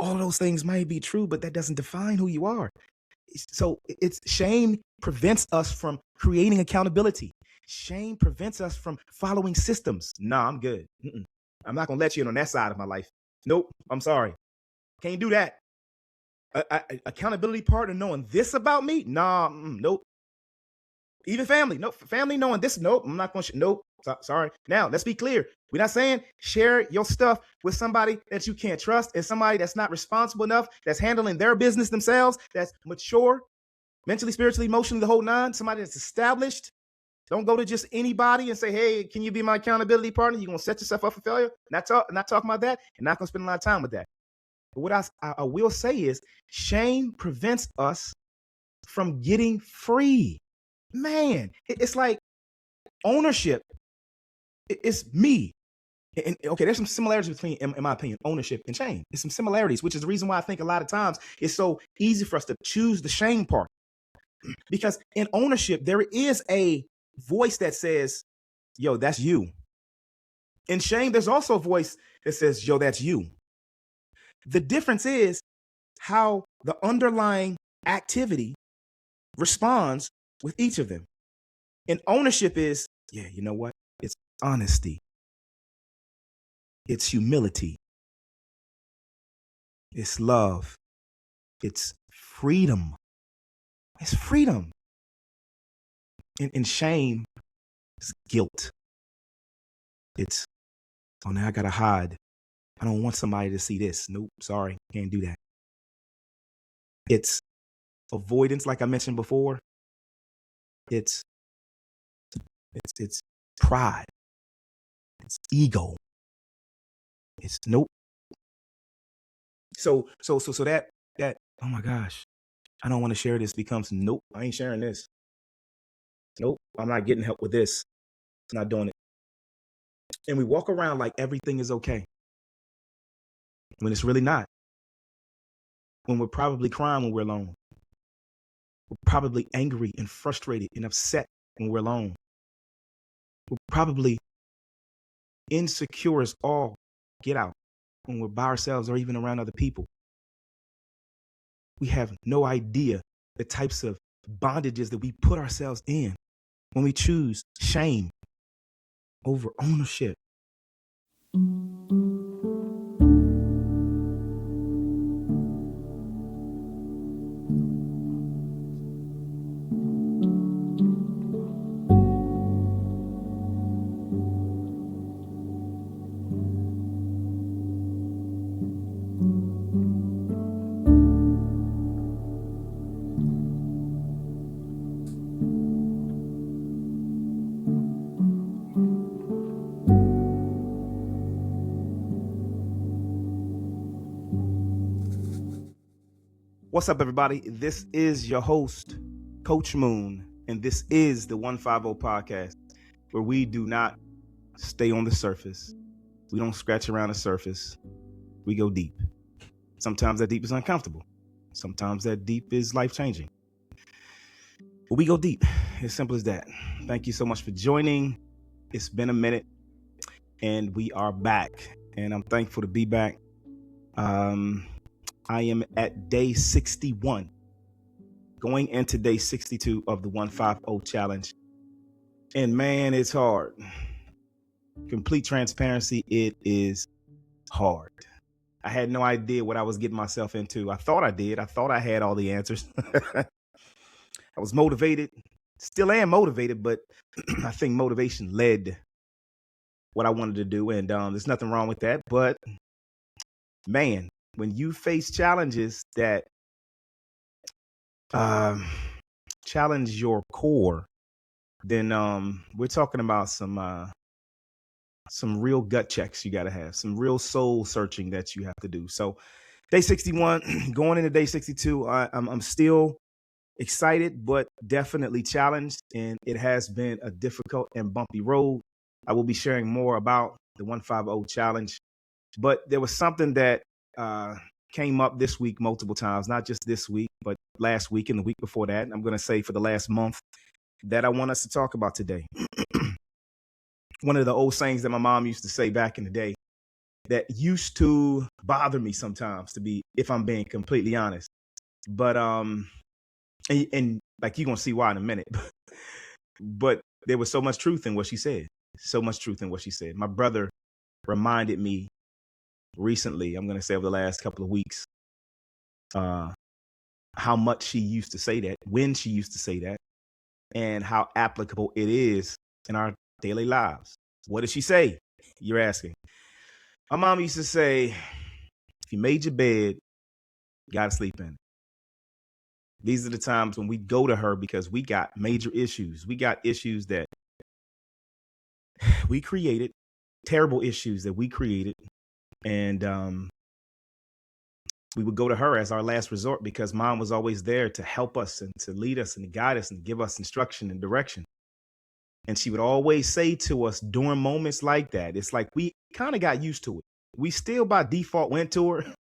all of those things might be true, but that doesn't define who you are. So it's shame prevents us from creating accountability. Shame prevents us from following systems. Nah, I'm good. I'm not gonna let you in on that side of my life. Nope, I'm sorry. Can't do that. Accountability partner knowing this about me? Nah, nope. Even family, nope. Family knowing this, nope. I'm not gonna. Nope. Sorry. Now, let's be clear. We're not saying share your stuff with somebody that you can't trust and somebody that's not responsible enough, that's handling their business themselves, that's mature, mentally, spiritually, emotionally, the whole nine. Somebody that's established. Don't go to just anybody and say, "Hey, can you be my accountability partner?" You're gonna set yourself up for failure. Not talking about that, and not gonna spend a lot of time with that. But what I will say is, shame prevents us from getting free. Man, it's like ownership. It's me. And okay, there's some similarities between, in my opinion, ownership and shame. There's some similarities, which is the reason why I think a lot of times it's so easy for us to choose the shame part. Because in ownership, there is a voice that says, yo, that's you. In shame, there's also a voice that says, yo, that's you. The difference is how the underlying activity responds with each of them. And ownership is, yeah, you know what? It's honesty. It's humility. It's love. It's freedom. It's freedom. And shame is guilt. It's, oh, now I gotta hide. I don't want somebody to see this. Nope, sorry, can't do that. It's avoidance, like I mentioned before. It's pride. It's ego. It's nope. So that oh my gosh, I don't want to share this becomes nope, I ain't sharing this. Nope, I'm not getting help with this. I'm not doing it. And we walk around like everything is okay when it's really not. When we're probably crying when we're alone. We're probably angry and frustrated and upset when we're alone. We're probably insecure as all get out when we're by ourselves or even around other people. We have no idea the types of bondages that we put ourselves in when we choose shame over ownership. What's up, everybody? This is your host, Coach Moon, and this is the 150 podcast, where we do not stay on the surface. We don't scratch around the surface. We go deep. Sometimes that deep is uncomfortable. Sometimes that deep is life-changing. But we go deep. As simple as that. Thank you so much for joining. It's been a minute, and we are back, and I'm thankful to be back. I am at day 61, going into day 62 of the 150 challenge. And man, it's hard. Complete transparency, it is hard. I had no idea what I was getting myself into. I thought I did. I thought I had all the answers. I was motivated, still am motivated, but I think motivation led what I wanted to do. And there's nothing wrong with that. But man, when you face challenges that challenge your core, then we're talking about some real gut checks you got to have, some real soul searching that you have to do. So day 61, going into day 62, I'm still excited, but definitely challenged. And it has been a difficult and bumpy road. I will be sharing more about the 150 challenge. But there was something that came up this week multiple times, not just this week, but last week and the week before that. I'm going to say for the last month that I want us to talk about today. One of the old sayings that my mom used to say back in the day, that used to bother me sometimes, if I'm being completely honest. But and like you're gonna see why in a minute. But there was so much truth in what she said. So much truth in what she said. My brother reminded me recently, I'm gonna say over the last couple of weeks, how much she used to say that, when she used to say that, and how applicable it is in our daily lives. What did she say? You're asking. My mom used to say, if you made your bed, you gotta sleep in it. These are the times when we go to her because we got major issues. We got issues that we created, terrible issues that we created. And we would go to her as our last resort because mom was always there to help us and to lead us and to guide us and give us instruction and direction. And she would always say to us during moments like that, it's like we kind of got used to it. We still by default went to her.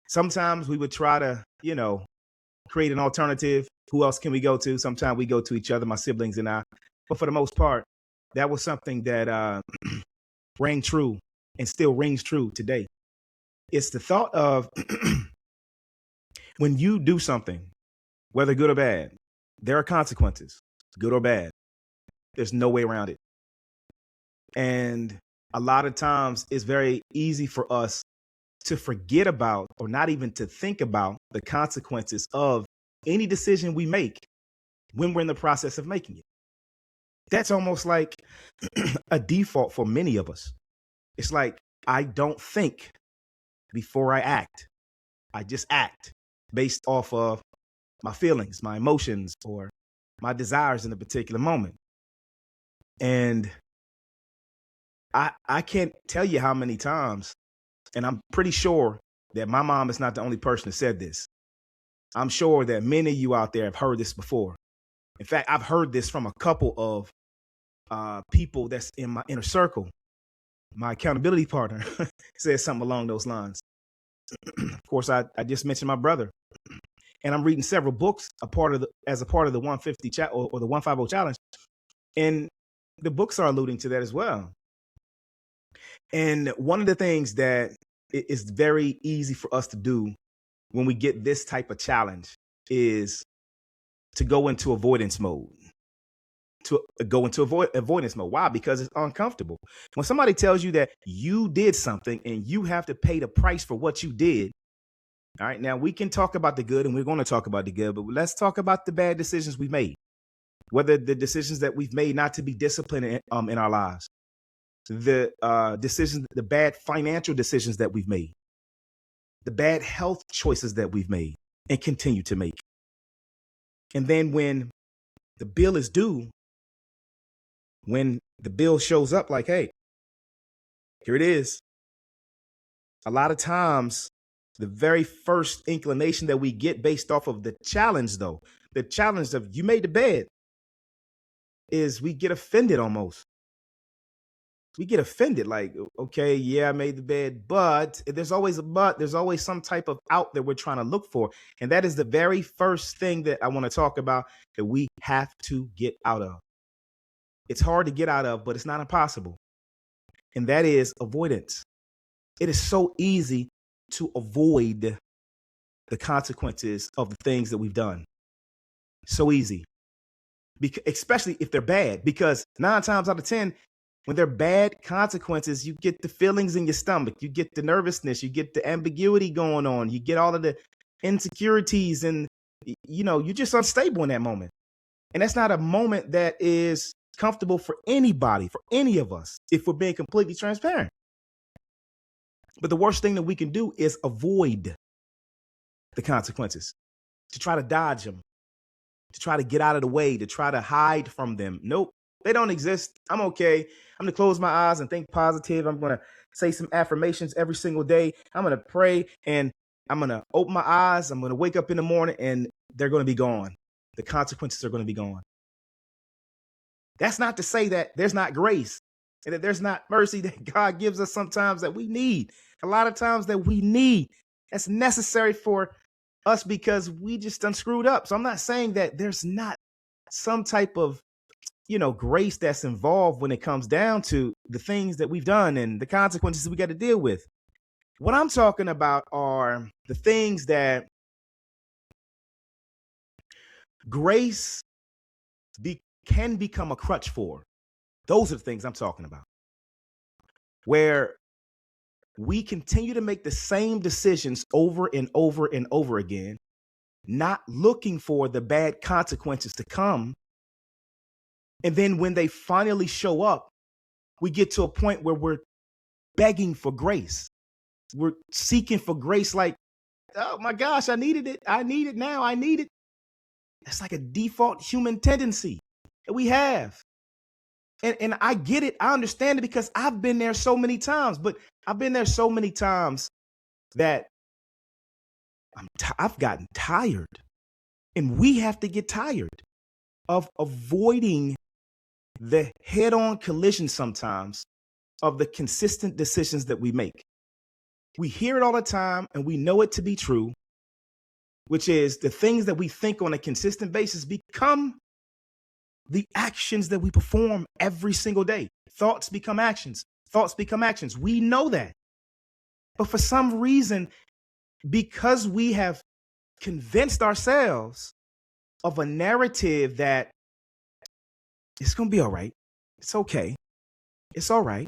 Sometimes we would try to, create an alternative. Who else can we go to? Sometimes we go to each other, my siblings and I. But for the most part, that was something that rang true and still rings true today. It's the thought of when you do something, whether good or bad, there are consequences, good or bad. There's no way around it. And a lot of times it's very easy for us to forget about or not even to think about the consequences of any decision we make when we're in the process of making it. That's almost like a default for many of us. It's like, I don't think before I act. I just act based off of my feelings, my emotions, or my desires in a particular moment. And I can't tell you how many times, and I'm pretty sure that my mom is not the only person that said this. I'm sure that many of you out there have heard this before. In fact, I've heard this from a couple of people that's in my inner circle. My accountability partner said something along those lines. Of course, I just mentioned my brother, and I'm reading several books as a part of the 150 or the 150 challenge, and the books are alluding to that as well. And one of the things that is very easy for us to do when we get this type of challenge is to go into avoidance mode. Avoidance mode. Why? Because it's uncomfortable. When somebody tells you that you did something and you have to pay the price for what you did. All right. Now we can talk about the good, and we're going to talk about the good, but let's talk about the bad decisions we made. Whether the decisions that we've made not to be disciplined in our lives, the decisions, the bad financial decisions that we've made, the bad health choices that we've made and continue to make. And then when the bill is due, when the bill shows up like, hey, here it is. A lot of times, the very first inclination that we get based off of the challenge, though, the challenge of you made the bed, is we get offended almost. We get offended like, okay, yeah, I made the bed, but there's always a but. There's always some type of out that we're trying to look for. And that is the very first thing that I want to talk about that we have to get out of. It's hard to get out of, but it's not impossible. And that is avoidance. It is so easy to avoid the consequences of the things that we've done. So easy. Especially if they're bad, because 9 times out of 10, when they're bad consequences, you get the feelings in your stomach, you get the nervousness, you get the ambiguity going on, you get all of the insecurities, and you're just unstable in that moment. And that's not a moment that is comfortable for anybody, for any of us, if we're being completely transparent. But the worst thing that we can do is avoid the consequences, to try to dodge them, to try to get out of the way, to try to hide from them. Nope, they don't exist. I'm okay. I'm going to close my eyes and think positive. I'm going to say some affirmations every single day. I'm going to pray, and I'm going to open my eyes. I'm going to wake up in the morning, and they're going to be gone. The consequences are going to be gone. That's not to say that there's not grace and that there's not mercy that God gives us sometimes that we need. A lot of times that we need. That's necessary for us because we just done screwed up. So I'm not saying that there's not some type of grace that's involved when it comes down to the things that we've done and the consequences we got to deal with. What I'm talking about are the things that grace can become a crutch for. Those are the things I'm talking about. Where we continue to make the same decisions over and over and over again, not looking for the bad consequences to come. And then when they finally show up, we get to a point where we're begging for grace. We're seeking for grace like, oh my gosh, I needed it. I need it now. I need it. That's like a default human tendency that we have. And I get it. I understand it because I've been there so many times. But I've been there so many times that I've gotten tired. And we have to get tired of avoiding the head-on collision sometimes of the consistent decisions that we make. We hear it all the time and we know it to be true, which is the things that we think on a consistent basis become the actions that we perform every single day. Thoughts become actions. Thoughts become actions. We know that. But for some reason, because we have convinced ourselves of a narrative that it's going to be all right, it's okay, it's all right,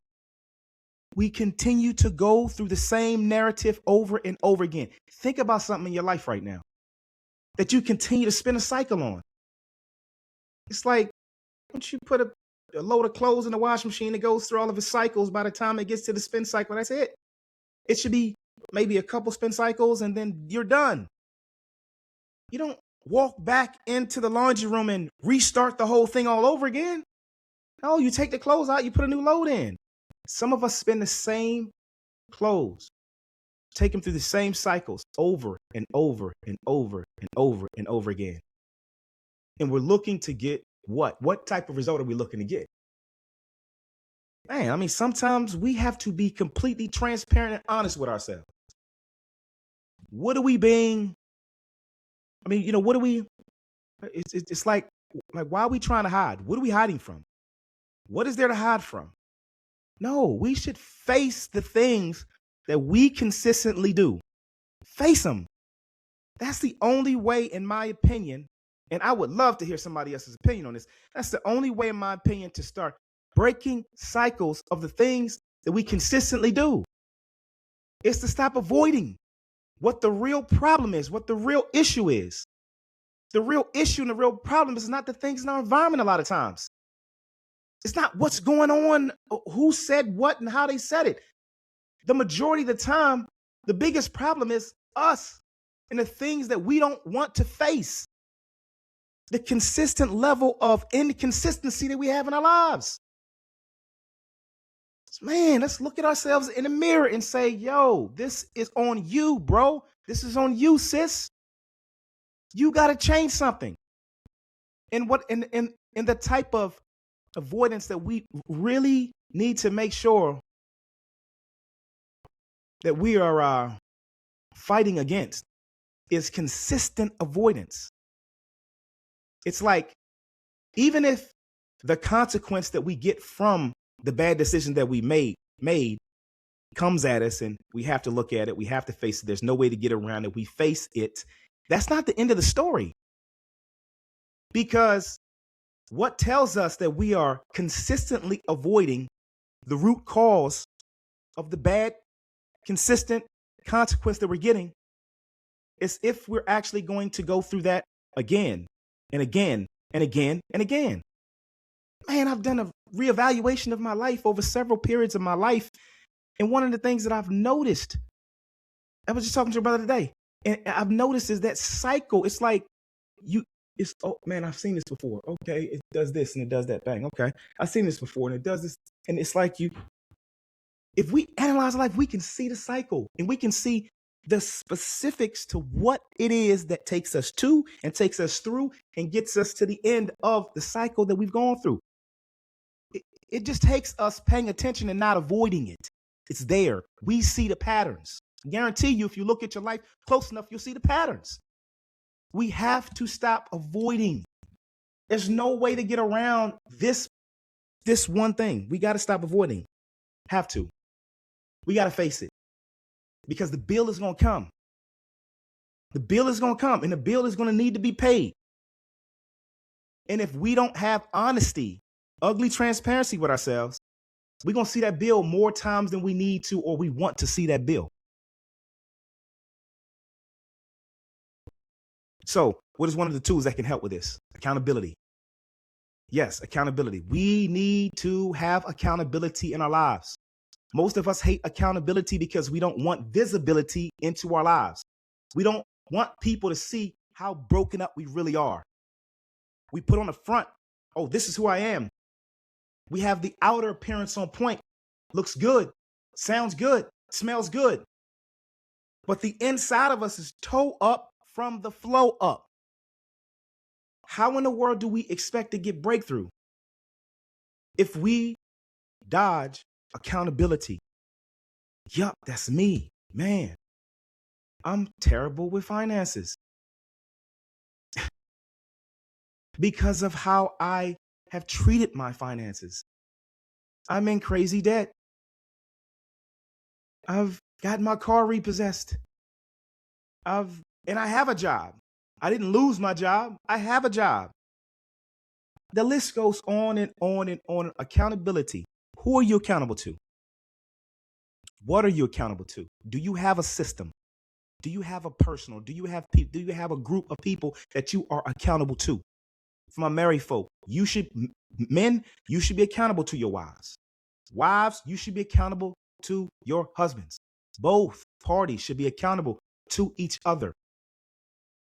we continue to go through the same narrative over and over again. Think about something in your life right now that you continue to spin a cycle on. It's like, once you put a load of clothes in the washing machine, it goes through all of its cycles. By the time it gets to the spin cycle, that's it. It should be maybe a couple spin cycles and then you're done. You don't walk back into the laundry room and restart the whole thing all over again. No, you take the clothes out, you put a new load in. Some of us spin the same clothes, take them through the same cycles over and over and over and over and over again. And we're looking to get what? What type of result are we looking to get? Man, I mean, sometimes we have to be completely transparent and honest with ourselves. What are we being? I mean, what are we? It's like, why are we trying to hide? What are we hiding from? What is there to hide from? No, we should face the things that we consistently do. Face them. That's the only way, in my opinion, and I would love to hear somebody else's opinion on this. That's the only way, in my opinion, to start breaking cycles of the things that we consistently do. It's to stop avoiding what the real problem is, what the real issue is. The real issue and the real problem is not the things in our environment a lot of times. It's not what's going on, who said what and how they said it. The majority of the time, the biggest problem is us and the things that we don't want to face. The consistent level of inconsistency that we have in our lives. Man, let's look at ourselves in the mirror and say, yo, this is on you, bro. This is on you, sis. You got to change something. And what in the type of avoidance that we really need to make sure that we are fighting against is consistent avoidance. It's like, even if the consequence that we get from the bad decision that we made comes at us and we have to look at it, we have to face it, there's no way to get around it, we face it, that's not the end of the story. Because what tells us that we are consistently avoiding the root cause of the bad, consistent consequence that we're getting is if we're actually going to go through that again and again and again and again. Man, I've done a reevaluation of my life over several periods of my life. And one of the things that I've noticed, I was just talking to a brother today, and I've noticed is that cycle. It's like oh man, I've seen this before. Okay, it does this and it does that. Bang. Okay, I've seen this before and it does this. And it's like if we analyze life, we can see the cycle and we can see the specifics to what it is that takes us to and takes us through and gets us to the end of the cycle that we've gone through. It just takes us paying attention and not avoiding it. It's there. We see the patterns. I guarantee you, if you look at your life close enough, you'll see the patterns. We have to stop avoiding There's no way to get around this one thing. We got to stop avoiding. Have to. We got to face it because the bill is going to come. The bill is going to come and the bill is going to need to be paid. And if we don't have honesty, ugly transparency with ourselves, we're going to see that bill more times than we need to or we want to see that bill. So, what is one of the tools that can help with this? Accountability. Yes, accountability. We need to have accountability in our lives. Most of us hate accountability because we don't want visibility into our lives. We don't want people to see how broken up we really are. We put on the front, oh, this is who I am. We have the outer appearance on point. Looks good, sounds good, smells good. But the inside of us is toe up from the flow up. How in the world do we expect to get breakthrough if we dodge accountability? Yup, that's me, man. I'm terrible with finances because of how I have treated my finances. I'm in crazy debt. I've got my car repossessed. And I have a job. I didn't lose my job. I have a job. The list goes on and on and on. Accountability. Who are you accountable to? What are you accountable to? Do you have a system? Do you have a personal? Do you have people? Do you have a group of people that you are accountable to? For my married folk, men, you should be accountable to your wives. Wives, you should be accountable to your husbands. Both parties should be accountable to each other.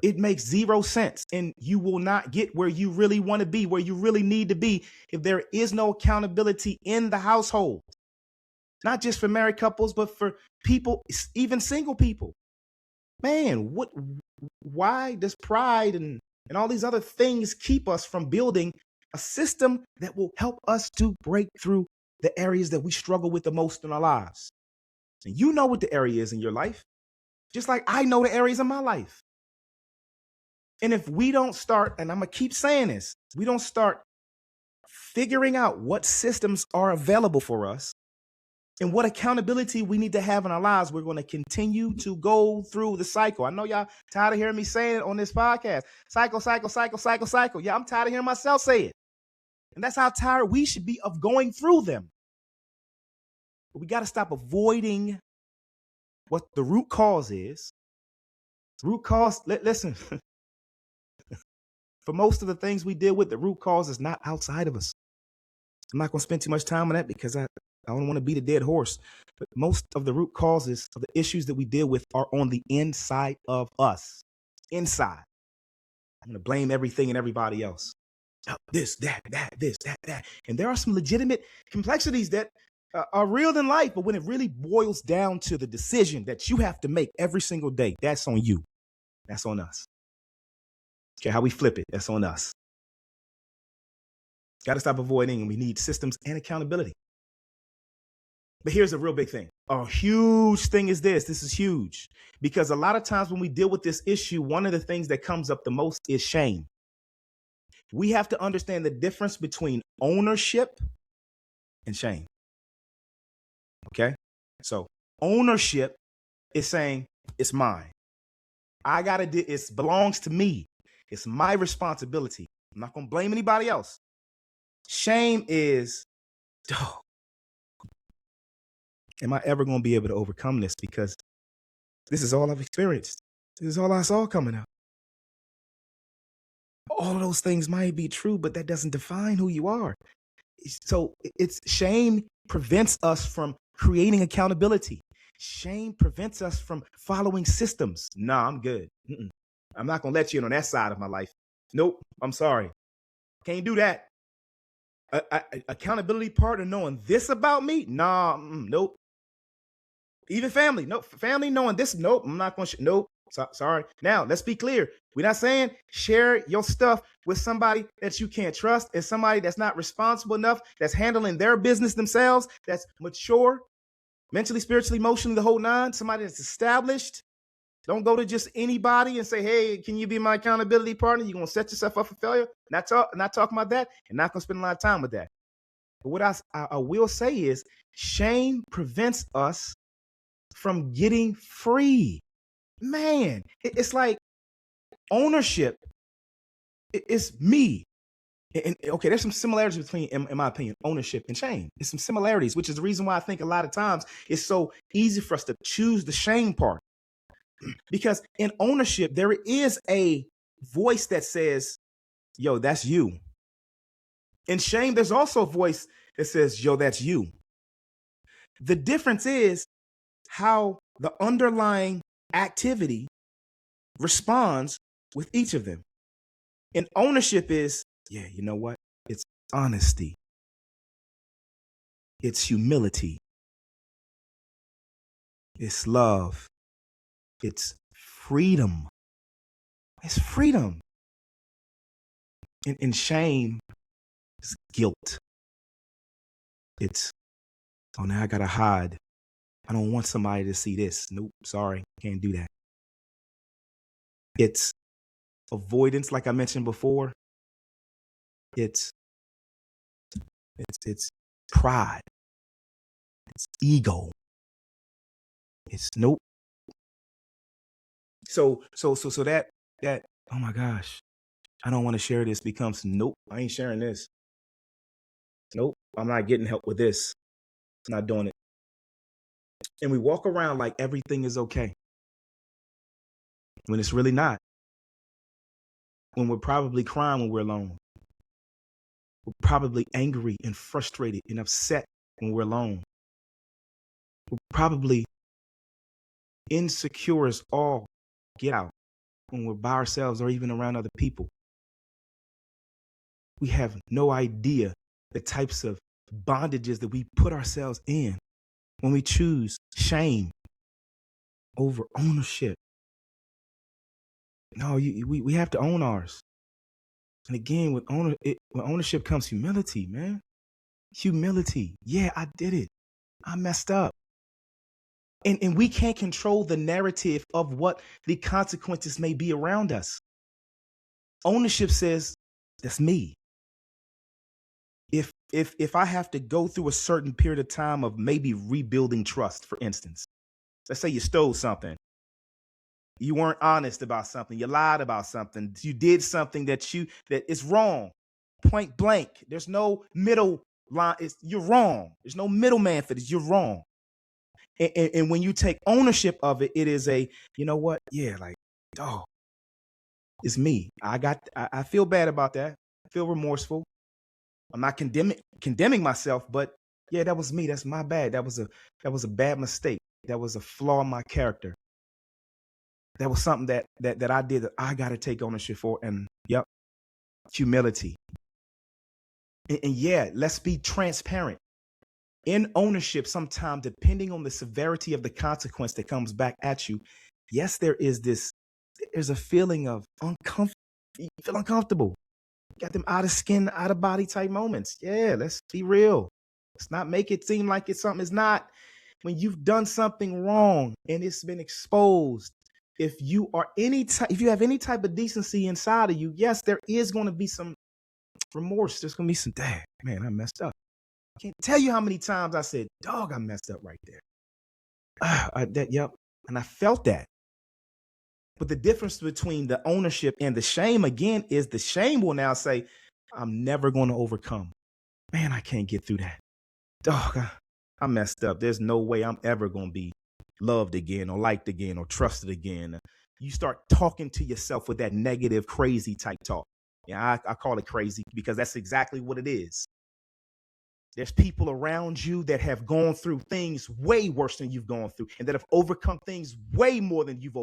It makes zero sense, and you will not get where you really want to be, where you really need to be, if there is no accountability in the household. Not just for married couples, but for people, even single people. Man, why does pride and all these other things keep us from building a system that will help us to break through the areas that we struggle with the most in our lives? And you know what the area is in your life, just like I know the areas in my life. And if we don't start, and I'm going to keep saying this, we don't start figuring out what systems are available for us and what accountability we need to have in our lives, we're going to continue to go through the cycle. I know y'all tired of hearing me saying it on this podcast. Cycle, cycle, cycle, cycle, cycle. Yeah, I'm tired of hearing myself say it. And that's how tired we should be of going through them. But we got to stop avoiding what the root cause is. Root cause, listen, for most of the things we deal with, the root cause is not outside of us. I'm not going to spend too much time on that because I don't want to beat a dead horse. But most of the root causes of the issues that we deal with are on the inside of us. Inside. I'm going to blame everything and everybody else. This, that, this, that. And there are some legitimate complexities that are real in life, but when it really boils down to the decision that you have to make every single day, that's on you. That's on us. Okay, how we flip it, that's on us. Got to stop avoiding, and we need systems and accountability. But here's a real big thing. A huge thing is this. This is huge. Because a lot of times when we deal with this issue, one of the things that comes up the most is shame. We have to understand the difference between ownership and shame. Okay? So ownership is saying, it's mine. I got to do it. Belongs to me. It's my responsibility. I'm not going to blame anybody else. Shame is, oh, am I ever going to be able to overcome this? Because this is all I've experienced. This is all I saw coming up. All of those things might be true, but that doesn't define who you are. So it's shame prevents us from creating accountability. Shame prevents us from following systems. Nah, I'm good. I'm not going to let you in on that side of my life. Nope, I'm sorry. Can't do that. Accountability partner knowing this about me? Nah, nope. Even family, nope. Family knowing this, nope. I'm not going to, nope. Sorry. Now, let's be clear. We're not saying share your stuff with somebody that you can't trust and somebody that's not responsible enough, that's handling their business themselves, that's mature, mentally, spiritually, emotionally, the whole nine, somebody that's established. Don't go to just anybody and say, hey, can you be my accountability partner? You're going to set yourself up for failure. Not talking about that and not going to spend a lot of time with that. But what I will say is shame prevents us from getting free. Man, it's like ownership is me. And okay, there's some similarities between, in my opinion, ownership and shame. There's some similarities, which is the reason why I think a lot of times it's so easy for us to choose the shame part. Because in ownership, there is a voice that says, yo, that's you. In shame, there's also a voice that says, yo, that's you. The difference is how the underlying activity responds with each of them. And ownership is, yeah, you know what? It's honesty. It's humility. It's love. It's freedom. It's freedom. In shame, it's guilt. It's, oh, now I gotta hide. I don't want somebody to see this. Nope, sorry, can't do that. It's avoidance, like I mentioned before. It's pride. It's ego. It's nope. So that oh my gosh, I don't want to share this becomes nope, I ain't sharing this. Nope, I'm not getting help with this. I'm not doing it. And we walk around like everything is okay when it's really not. When we're probably crying when we're alone. We're probably angry and frustrated and upset when we're alone. We're probably insecure as all get out when we're by ourselves or even around other people. We have no idea the types of bondages that we put ourselves in when we choose shame over ownership. No, we have to own ours. And again, with ownership comes humility, man. Humility. Yeah, I did it. I messed up. And we can't control the narrative of what the consequences may be around us. Ownership says, that's me. If I have to go through a certain period of time of maybe rebuilding trust, for instance, let's say you stole something. You weren't honest about something. You lied about something. You did something that is wrong. Point blank. There's no middle line. You're wrong. There's no middleman for this. You're wrong. And when you take ownership of it, it is a, you know what? Yeah, like, oh, it's me. I feel bad about that. I feel remorseful. I'm not condemning myself, but yeah, that was me. That's my bad. That was a bad mistake. That was a flaw in my character. That was something that I did that I got to take ownership for. And yep, humility. And yeah, let's be transparent. In ownership, sometimes depending on the severity of the consequence that comes back at you, yes, there's a feeling of uncomfortable. You feel uncomfortable. You got them out of skin, out of body type moments. Yeah, let's be real. Let's not make it seem like it's something it's not. When you've done something wrong and it's been exposed, if you have any type of decency inside of you, yes, there is going to be some remorse. There's going to be some, dang, man, I messed up. I can't tell you how many times I said, dog, I messed up right there. Yep. And I felt that. But the difference between the ownership and the shame, again, is the shame will now say, I'm never going to overcome. Man, I can't get through that. Dog, I messed up. There's no way I'm ever going to be loved again or liked again or trusted again. You start talking to yourself with that negative, crazy type talk. Yeah, I call it crazy because that's exactly what it is. There's people around you that have gone through things way worse than you've gone through, and that have overcome things way more than you've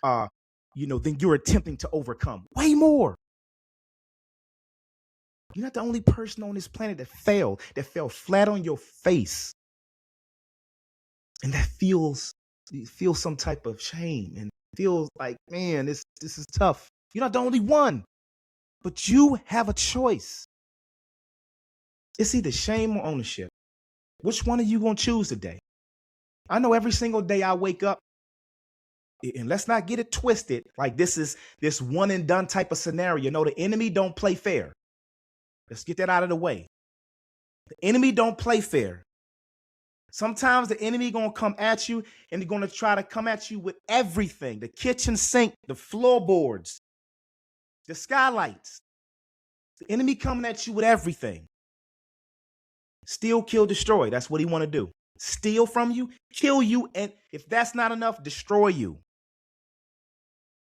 than you're attempting to overcome. Way more. You're not the only person on this planet that fell flat on your face, and that feels some type of shame and feels like, man, this is tough. You're not the only one, but you have a choice. It's either shame or ownership. Which one are you going to choose today? I know every single day I wake up, and let's not get it twisted like this is this one and done type of scenario. No, the enemy don't play fair. Let's get that out of the way. The enemy don't play fair. Sometimes the enemy gonna come at you and they're gonna try to come at you with everything: the kitchen sink, the floorboards, the skylights. The enemy coming at you with everything. Steal, kill, destroy. That's what he want to do. Steal from you, kill you, and if that's not enough, destroy you.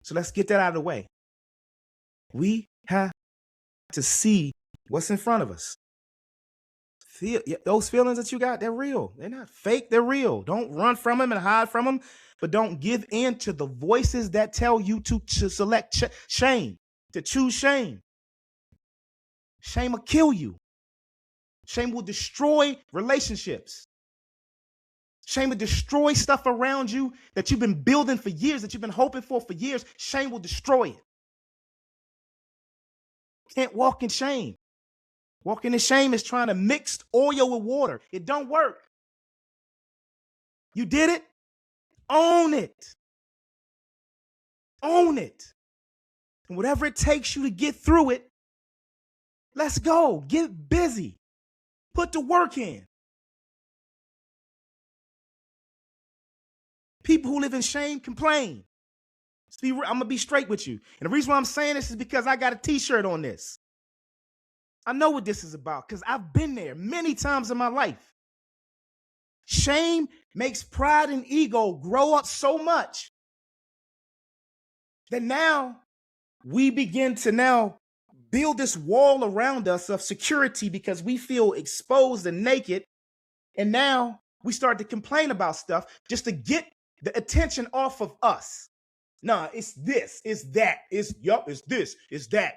So let's get that out of the way. We have to see what's in front of us. Those feelings that you got, they're real. They're not fake, they're real. Don't run from them and hide from them, but don't give in to the voices that tell you to select shame, to choose shame. Shame will kill you. Shame will destroy relationships. Shame will destroy stuff around you that you've been building for years, that you've been hoping for years. Shame will destroy it. Can't walk in shame. Walking in shame is trying to mix oil with water. It don't work. You did it? Own it. Own it. And whatever it takes you to get through it, let's go. Get busy. Put the work in. People who live in shame complain. I'm going to be straight with you. And the reason why I'm saying this is because I got a t-shirt on this. I know what this is about because I've been there many times in my life. Shame makes pride and ego grow up so much that now we begin to now build this wall around us of security because we feel exposed and naked. And now we start to complain about stuff just to get the attention off of us. Nah, it's this, it's that, it's this, it's that.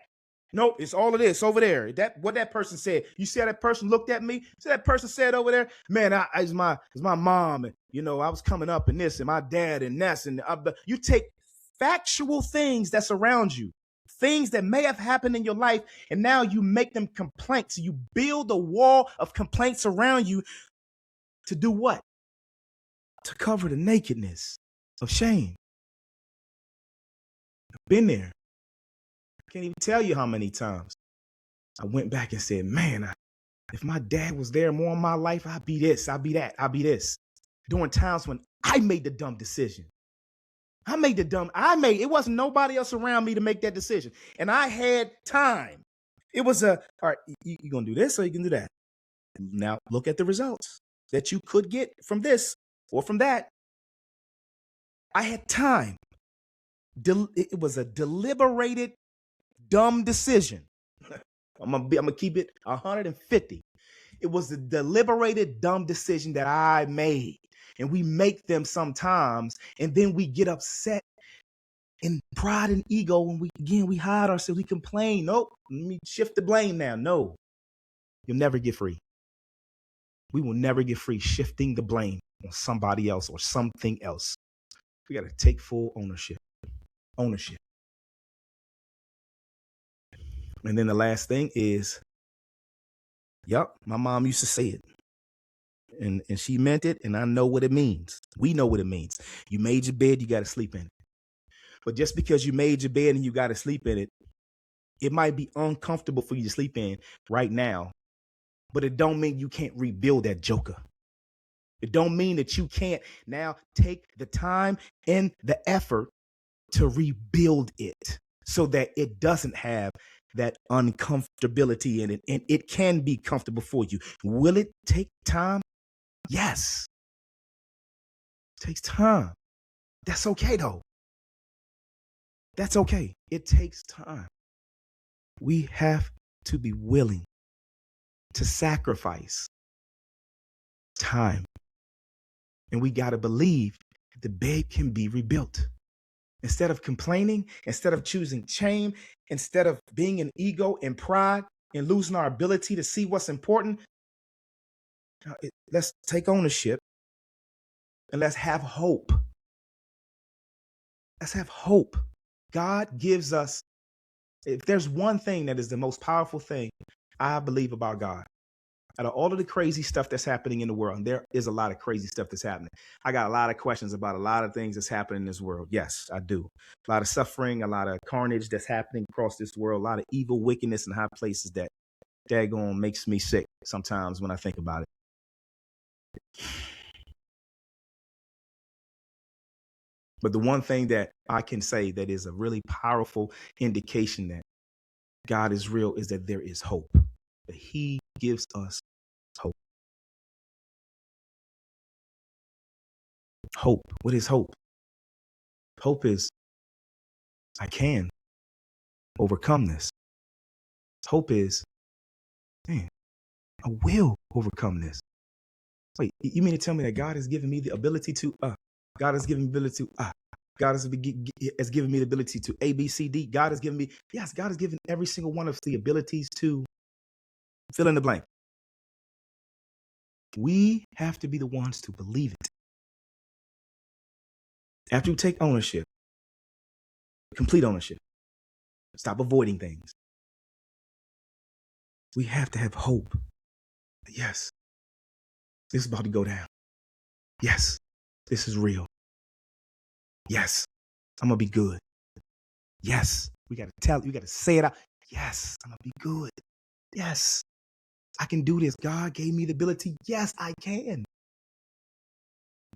Nope, it's all of this over there. What that person said. You see how that person looked at me? See that person said over there, man, it's my mom, and I was coming up in this, and my dad, and this, and you take factual things that's around you, things that may have happened in your life, and now you make them complaints. You build a wall of complaints around you to do what? To cover the nakedness of shame. I've been there. I can't even tell you how many times I went back and said, man, if my dad was there more in my life, I'd be this, I'd be that, I'd be this. During times when I made the dumb decision. It wasn't nobody else around me to make that decision. And I had time. It was all right, you're going to do this or you can do that. Now look at the results that you could get from this or from that. I had time. It was a deliberated dumb decision. I'm gonna keep it 150. It was a deliberated dumb decision that I made, and we make them sometimes, and then we get upset in pride and ego, and we hide ourselves. We complain. Nope, let me shift the blame now. No, you'll never get free. We will never get free shifting the blame on somebody else or something else. We got to take full ownership. And then the last thing is, my mom used to say it. And she meant it, and I know what it means. We know what it means. You made your bed, you got to sleep in it. But just because you made your bed and you got to sleep in it, it might be uncomfortable for you to sleep in right now, but it don't mean you can't rebuild that joker. It don't mean that you can't now take the time and the effort to rebuild it so that it doesn't have that uncomfortability in it, and it can be comfortable for you. Will it take time? Yes. It takes time. That's okay, though. That's okay. It takes time. We have to be willing to sacrifice time. And we got to believe the bed can be rebuilt. Instead of complaining, instead of choosing shame, instead of being in ego and pride and losing our ability to see what's important, let's take ownership and let's have hope. Let's have hope. God gives us, if there's one thing that is the most powerful thing I believe about God, Out of all of the crazy stuff that's happening in the world, and there is a lot of crazy stuff that's happening. I got a lot of questions about a lot of things that's happening in this world. Yes, I do. A lot of suffering, a lot of carnage that's happening across this world, a lot of evil wickedness in high places that daggone makes me sick sometimes when I think about it. But the one thing that I can say that is a really powerful indication that God is real is that there is hope. That he gives us hope. Hope. What is hope? Hope is I can overcome this. Hope is, man, I will overcome this. Wait, you mean to tell me that God has given me the ability to, God has given me the ability to, God has given me the ability to A, B, C, D. God has given me, yes, God has given every single one of us the abilities to fill in the blank. We have to be the ones to believe it. After you take ownership, complete ownership, stop avoiding things. We have to have hope. Yes, this is about to go down. Yes, this is real. Yes, I'm going to be good. Yes, we got to say it out. Yes, I'm going to be good. Yes, I can do this. God gave me the ability. Yes, I can.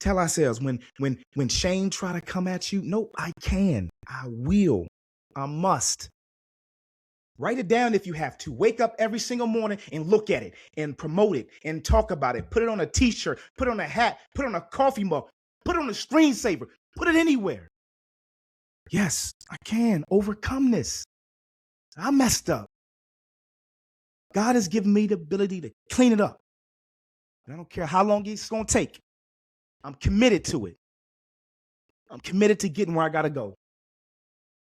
Tell ourselves when shame try to come at you, no, I can. I will. I must. Write it down if you have to. Wake up every single morning and look at it and promote it and talk about it. Put it on a t-shirt, put it on a hat, put it on a coffee mug, put it on a screensaver, put it anywhere. Yes, I can overcome this. I messed up. God has given me the ability to clean it up. I don't care how long it's going to take. I'm committed to it. I'm committed to getting where I got to go.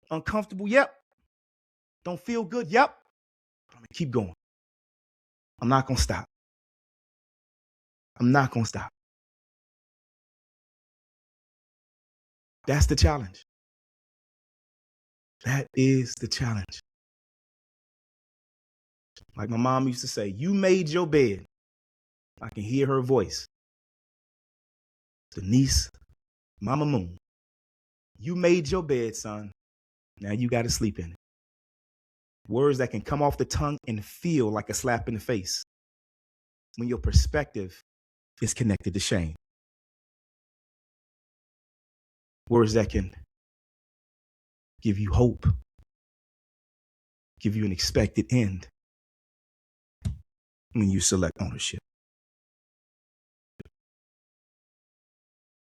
Uncomfortable? Yep. Don't feel good? Yep. I'm going to keep going. I'm not going to stop. I'm not going to stop. That's the challenge. That is the challenge. Like my mom used to say, you made your bed. I can hear her voice. Denise, Mama Moon, you made your bed, son. Now you got to sleep in it. Words that can come off the tongue and feel like a slap in the face when your perspective is connected to shame. Words that can give you hope, give you an expected end when you select ownership.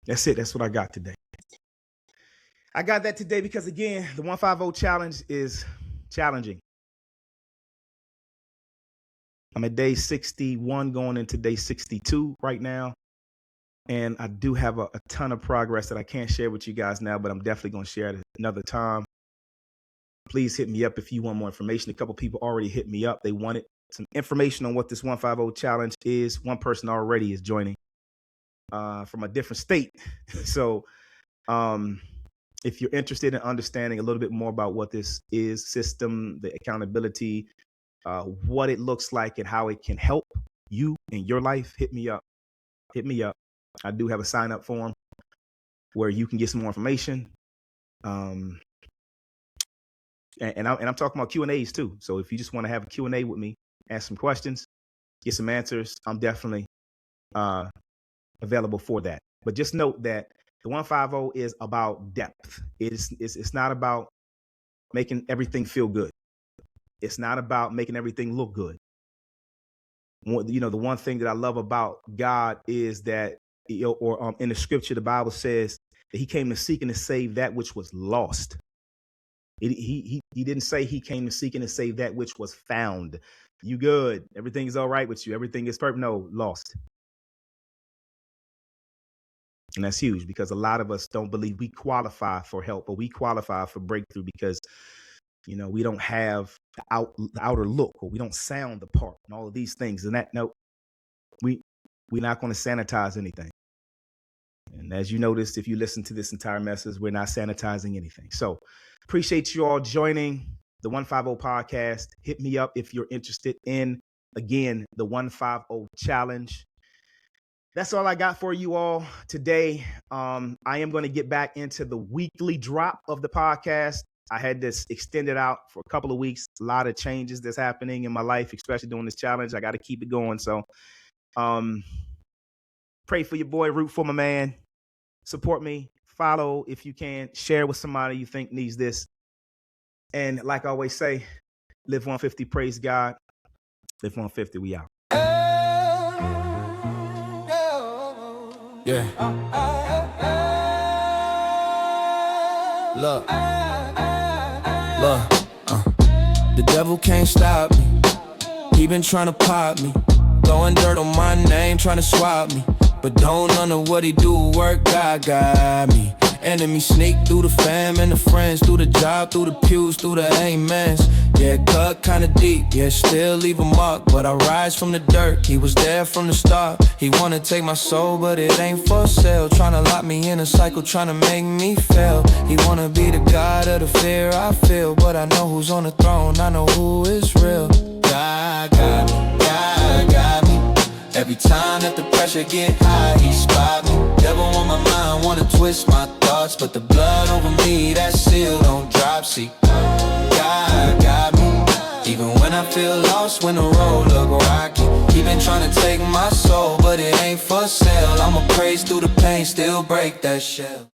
That's it. That's what I got today. I got that today because, again, the 150 challenge is challenging. I'm at day 61 going into day 62 right now. And I do have a ton of progress that I can't share with you guys now, but I'm definitely going to share it another time. Please hit me up if you want more information. A couple people already hit me up. They wanted some information on what this 150 challenge is. One person already is joining from a different state. So if you're interested in understanding a little bit more about what this is, system, the accountability, what it looks like and how it can help you in your life, hit me up. Hit me up. I do have a sign up form where you can get some more information. And I'm talking about Q&As too. So if you just want to have a Q&A with me, ask some questions, get some answers, I'm definitely available for that. But just note that the 150 is about depth. It's not about making everything feel good. It's not about making everything look good. You know, the one thing that I love about God is that, in the scripture, the Bible says that he came to seek and to save that which was lost. He didn't say he came to seek and to save that which was found. You good. Everything is all right with you. Everything is perfect. No, lost. And that's huge because a lot of us don't believe we qualify for help or we qualify for breakthrough because, you know, we don't have the outer look or we don't sound the part and all of these things. And that, no, we're not going to sanitize anything. And as you noticed, if you listen to this entire message, we're not sanitizing anything. So appreciate you all joining the 150 podcast. Hit me up if you're interested in Again, the 150 challenge. That's all I got for you all today. I am going to get back into the weekly drop of the podcast. I had this extended out for a couple of weeks. A lot of changes that's happening in my life, especially during this challenge. I got to keep it going. So pray for your boy, root for my man, support me, follow if you can, share with somebody you think needs this. And like I always say, live 150, praise God. Live 150, we out. Yeah. Look. The devil can't stop me. He been trying to pop me, throwing dirt on my name, trying to swap me. But don't know what he do, work, God got me. Enemy sneak through the fam and the friends, through the job, through the pews, through the amens. Yeah, cut kinda deep, yeah, still leave a mark, but I rise from the dirt. He was there from the start. He wanna take my soul, but it ain't for sale. Tryna lock me in a cycle, tryna make me fail. He wanna be the God of the fear I feel, but I know who's on the throne, I know who is real. God got me, God got me. Every time that the pressure get high, he spot me. Devil on my mind, wanna twist my thoughts, but the blood over me, that seal don't drop. See, God got me. Even when I feel lost, when the road look rocky, he been trying to take my soul, but it ain't for sale. I'ma praise through the pain, still break that shell.